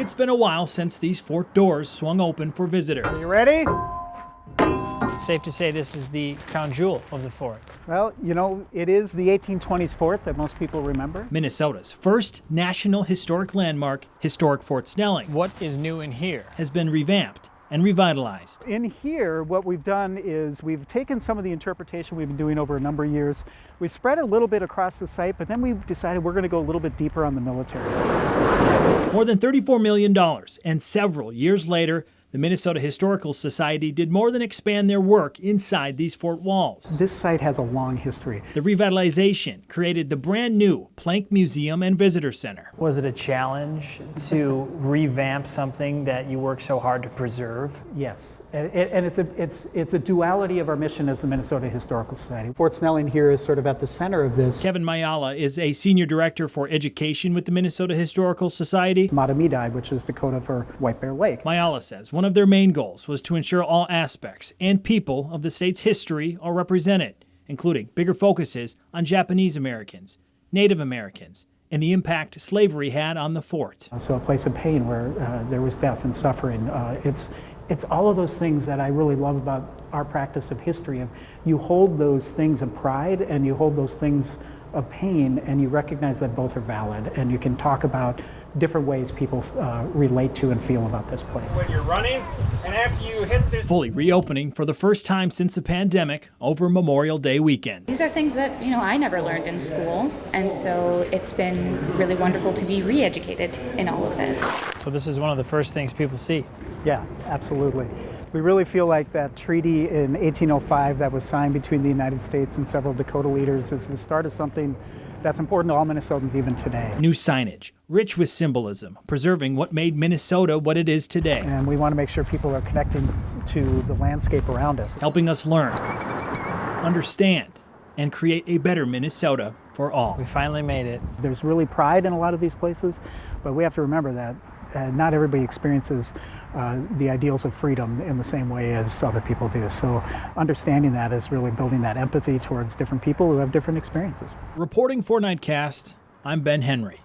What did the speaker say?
It's been a while since these fort doors swung open for visitors. Are you ready? Safe to say this is the crown jewel of the fort. Well, you know, it is the 1820s fort that most people remember. Minnesota's first National Historic Landmark, historic Fort Snelling, What is new in here? has been revamped and revitalized. In here, what we've done is we've taken some of the interpretation we've been doing over a number of years. We've spread a little bit across the site, but then we've decided we're going to go a little bit deeper on the military. More than $34 million, and several years later, the Minnesota Historical Society did more than expand their work inside these fort walls. This site has a long history. The revitalization created the brand new Plank Museum and Visitor Center. Was it a challenge to revamp something that you work so hard to preserve? Yes, and it's a duality of our mission as the Minnesota Historical Society. Fort Snelling here is sort of at the center of this. Kevin Mayala is a senior director for education with the Minnesota Historical Society. Matamidi, which is Dakota for White Bear Lake. Mayala says one of their main goals was to ensure all aspects and people of the state's history are represented, including bigger focuses on Japanese Americans, Native Americans, and the impact slavery had on the fort. So a place of pain where there was death and suffering. It's all of those things that I really love about our practice of history. You hold those things of pride and you hold those things of pain, and you recognize that both are valid, and you can talk about different ways people relate to and feel about this place. When you're running, and after you hit this... Fully reopening for the first time since the pandemic over Memorial Day weekend. These are things that, I never learned in school, and so it's been really wonderful to be re-educated in all of this. So this is one of the first things people see. Yeah, absolutely. We really feel like that treaty in 1805 that was signed between the United States and several Dakota leaders is the start of something that's important to all Minnesotans even today. New signage, rich with symbolism, preserving what made Minnesota what it is today. And we want to make sure people are connecting to the landscape around us. Helping us learn, understand, and create a better Minnesota for all. We finally made it. There's really pride in a lot of these places, but we have to remember that not everybody experiences the ideals of freedom in the same way as other people do. So understanding that is really building that empathy towards different people who have different experiences. Reporting for Nightcast, I'm Ben Henry.